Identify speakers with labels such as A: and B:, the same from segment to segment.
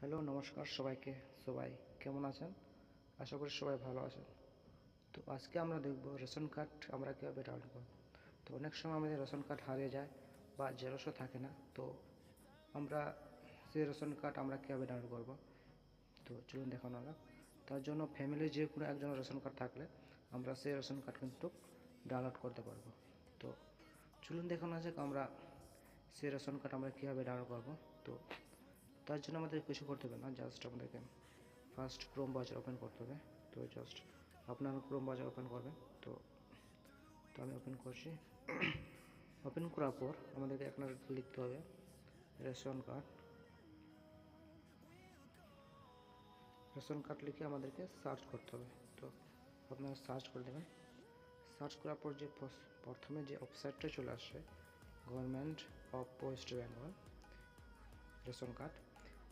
A: Hello, নমস্কার সবাইকে। সবাই কেমন আছেন? আশা করি সবাই ভালো আছেন। তো আজকে আমরা দেখব রেশন কার্ড আমরা কীভাবে ডাউনলোড করব। তো অনেক সময় আমাদের রেশন কার্ড হারিয়ে যায় বা জেরক্সও থাকে না, তো আমরা সেই রেশন কার্ড আমরা কীভাবে ডাউনলোড করব। তো চলুন দেখানো যাক। তার জন্য ফ্যামিলির যে কোনো একজনের রেশন কার্ড থাকলে আমরা সেই রেশন কার্ড কিন্তু ডাউনলোড করতে পারবো। তো চলুন দেখানো যাক আমরা সেই রেশন কার্ড আমরা কীভাবে ডাউনলোড করব। তো তার জন্য আমাদের কিছু করতে হবে না, জাস্ট আমাদেরকে ফার্স্ট ক্রোম ব্রাউজার ওপেন করতে হবে। তো জাস্ট আপনার ক্রোম ব্রাউজার ওপেন করবেন। তো তো আমি ওপেন করছি। ওপেন করার পর আমাদেরকে এখানে লিখতে হবে রেশন কার্ড। রেশন কার্ড লিখে আমাদেরকে সার্চ করতে হবে। তো আপনারা সার্চ করে দেবেন। সার্চ করার পর যে প্রথমে যে ওয়েবসাইটটা চলে আসছে, government of West Bengal ration card,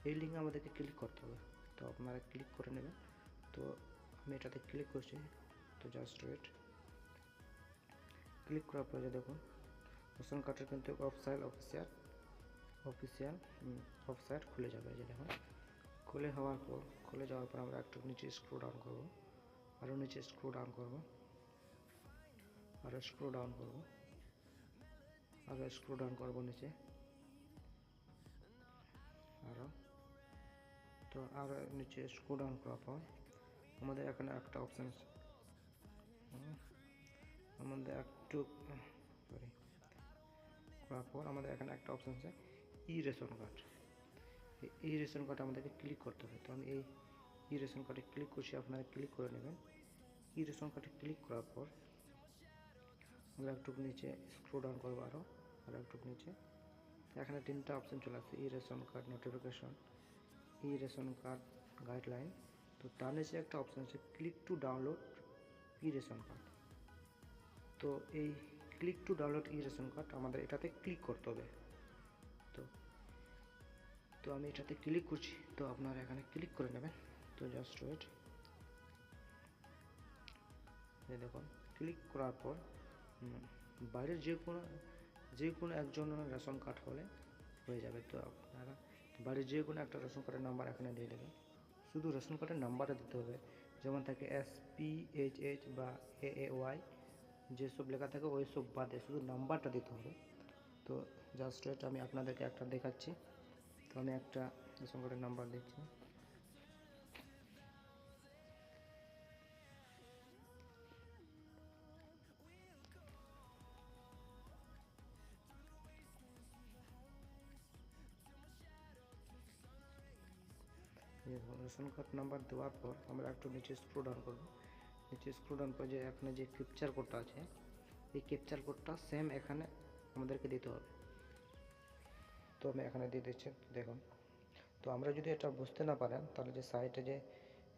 A: এই লিঙ্কে আমাদেরকে ক্লিক করতে হবে। তো আপনারা ক্লিক করে নেবেন। তো আমি এটাতে ক্লিক করছি। তো জাস্ট ওয়েট। ক্লিক করার পরে দেখুন রেশন কার্ডের কিন্তু অফিসিয়াল ওয়েবসাইট খুলে যাবে। যে দেখুন খুলে যাওয়ার পর আমরা একটু নিচে স্ক্রল ডাউন করব, আরও নিচে স্ক্রল ডাউন করব, আরও স্ক্রল ডাউন করব, আরও স্ক্রল ডাউন করব নিচে আরও। তো আরও নিচে স্ক্রল ডাউন করার পর আমাদের এখানে একটা অপশান আছে, আমাদের একটু সরি করার পর আমাদের এখানে একটা অপশান আছে ই রেশন কার্ড। এই রেশন কার্ডে আমাদেরকে ক্লিক করতে হবে। তো আমি এই রেশন কার্ডে ক্লিক করছি, আপনারা ক্লিক করে নেবেন। ই রেশন কার্ডে ক্লিক করার পর আমরা একটু নিচে স্ক্রল ডাউন করবো, আরও একটু নিচে। এখানে তিনটা অপশান চলে আসছে, ই রেশন কার্ড নোটিফিকেশন, ই রেশন কার্ড গাইডলাইন। তো তার নিচে একটা অপশান আছে click to download E ration card. তো এই click to download E ration card আমাদের এটাতে ক্লিক করতে হবে। তো আমি এটাতে ক্লিক করছি। তো আপনারা এখানে ক্লিক করে নেবেন। তো জাস্ট ওয়েট। এই দেখুন ক্লিক করার পর বাইরের যে কোনো একজনের রেশন কার্ড হলে হয়ে যাবে। তো আপনারা বাড়ির যে কোনো একটা রেশন কার্ডের নাম্বার এখানে দিয়ে দেবেন। শুধু রেশন কার্ডের নাম্বারটা দিতে হবে, যেমন থাকে SPHH বা AAY, যেসব লেখা থাকে ওই সব বাদে শুধু নাম্বারটা দিতে হবে। তো জাস্ট ওয়েট, আমি আপনাদেরকে একটা দেখাচ্ছি। তো আমি একটা রেশন কার্ডের নাম্বার দিচ্ছি। রেশন কার্ড নাম্বার দেওয়ার পর আমরা একটু নিচে স্ক্রল ডাউন করব। নিচে স্ক্রল ডাউন করে যে এখানে যে ক্যাপচার কোডটা আছে, এই ক্যাপচার কোডটা সেম এখানে আমাদেরকে দিতে হবে। তো আমি এখানে দিয়ে দিচ্ছি, দেখুন। তো আমরা যদি এটা বুঝতে না পারেন তাহলে যে সাইডে যে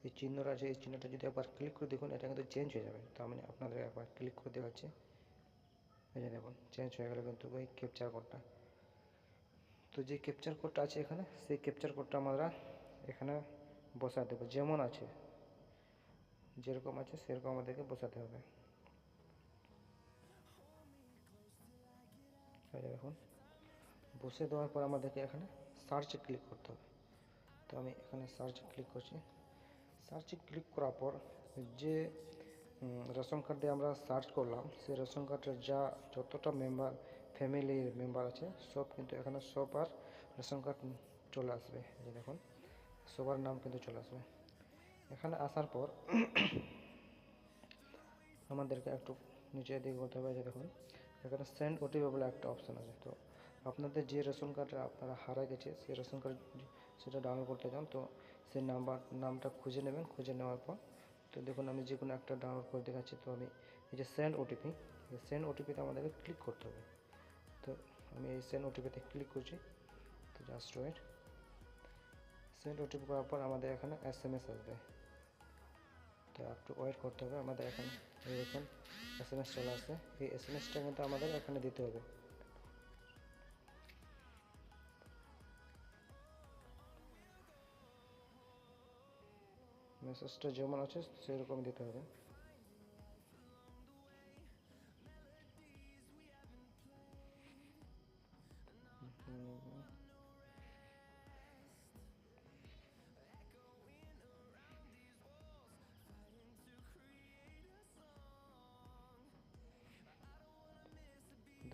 A: এই চিহ্নটা আছে, এই চিহ্নটা যদি একবার ক্লিক করে দেখুন, এটা কিন্তু চেঞ্জ হয়ে যাবে। তো আমি আপনাদের একবার ক্লিক করে দেখাচ্ছি। এই যে দেখুন চেঞ্জ হয়ে গেল কিন্তু ওই ক্যাপচার কোডটা। তো যে ক্যাপচার কোডটা আছে এখানে, সেই ক্যাপচার কোডটা আমরা এখানে বসা দেবো, যেমন আছে যেরকম আছে সেরকম আমাদেরকে বসাতে হবে। দেখুন বসে দেওয়ার পর আমাদেরকে এখানে সার্চে ক্লিক করতে হবে। তো আমি এখানে সার্চে ক্লিক করছি। সার্চে ক্লিক করার পর যে রেশন কার্ড দিয়ে আমরা সার্চ করলাম, সেই রেশন কার্ডের যতটা ফ্যামিলির মেম্বার আছে সব কিন্তু এখানে সব আর রেশন কার্ড চলে আসবে। যে দেখুন সবার নাম কিন্তু চলে আসবে। এখানে আসার পর আমাদেরকে একটু নিচের দিকে করতে হবে। যে দেখুন এখানে সেন্ড OTP বলে একটা অপশান আছে। তো আপনাদের যে রেশন কার্ডে আপনারা হারিয়ে গেছে সেই রেশন কার্ড সেটা ডাউনলোড করতে চান, তো সেই নামটা খুঁজে নেবেন। খুঁজে নেওয়ার পর তো দেখুন আমি যে কোনো একটা ডাউনলোড করে দেখাচ্ছি। তো আমি এই যে সেন্ড OTPতে আমাদেরকে ক্লিক করতে হবে। তো আমি এই সেন্ড OTPতে ক্লিক করছি। তো জাস্ট ওয়েট। সেন্ড OTP করার পর আমাদের এখানে SMS আসবে। তো একটু ওয়েট করতে হবে। আমাদের এখানে এরকম SMS চলে আসছে। এই SMSটা কিন্তু আমাদের এখানে দিতে হবে। মেসেজটা যেমন আছে সেরকম দিতে হবে।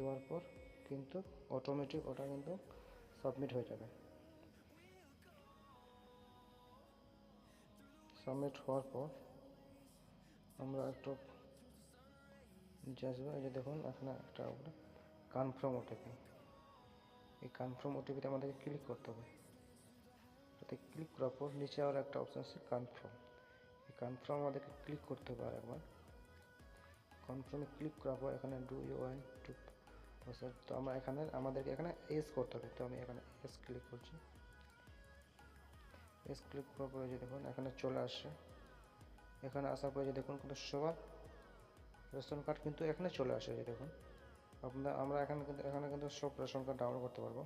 A: দেওয়ার পর কিন্তু অটোমেটিক ওটা কিন্তু সাবমিট হয়ে যাবে। সাবমিট হওয়ার পর আমরা একটু নিচে আসবো, এই যে দেখুন এখানে একটা কনফার্ম ওটিপি, এই কনফার্ম ওটিপিতে আমাদেরকে ক্লিক করতে হবে। এতে ক্লিক করার পর নিচে আর একটা অপশান আছে কনফার্ম, এই কনফার্ম আমাদেরকে ক্লিক করতে হবে আরেকবার। কনফার্মে ক্লিক করার পর এখানে do you want to process, তো আমরা এখানে আমাদেরকে এখানে এস করতে হবে, তো আমি এখানে এস ক্লিক করছি। এস ক্লিক করার পরে যে দেখুন এখানে চলে আসছে, এখানে আসার পরে যে দেখুন কিন্তু সবার রেশন কার্ড কিন্তু এখানে চলে আসে। যে দেখুন আমরা এখানে কিন্তু সব রেশন কার্ড ডাউনলোড করতে পারবো।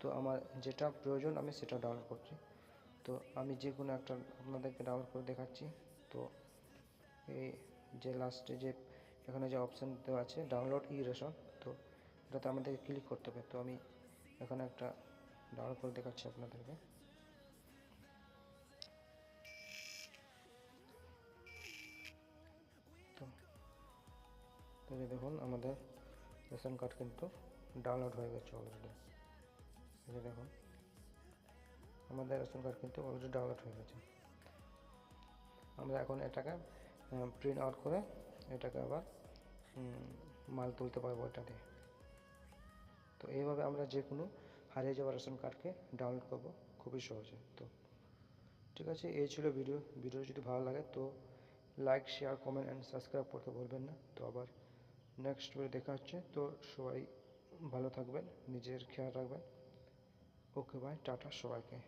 A: তো আমার যেটা প্রয়োজন আমি সেটা ডাউনলোড করছি। তো আমি যে কোনো একটা আপনাদেরকে ডাউনলোড করে দেখাচ্ছি। তো এই যে লাস্টে যে এখানে যে অপশান দেওয়া আছে ডাউনলোড ই রেশন, তো এটাতে আমাদেরকে ক্লিক করতে হবে। তো আমি এখানে একটা ডাউনলোড করে দেখাচ্ছি আপনাদেরকে। তো দেখুন আমাদের রেশন কার্ড কিন্তু ডাউনলোড হয়ে গেছে অলরেডি। এই যে দেখুন আমাদের রেশন কার্ড কিন্তু অলরেডি ডাউনলোড হয়ে গেছে। আমরা এখন এটাকে প্রিন্ট আউট করে এটাকে আবার মাল তুলতে পারবো এটা দিয়ে। তো এইভাবে আমরা যে কোনো হারিয়ে যাওয়া রেশন কার্ডকে ডাউনলোড করবো খুবই সহজে। তো ঠিক আছে, এই ছিল ভিডিও যদি ভালো লাগে তো like, share, comment and subscribe করতে ভুলবেন না। তো আবার নেক্সট ভিডিও দেখা হচ্ছে। তো সবাই ভালো থাকবেন, নিজের খেয়াল রাখবেন। ওকে বাই, টাটা সবাইকে।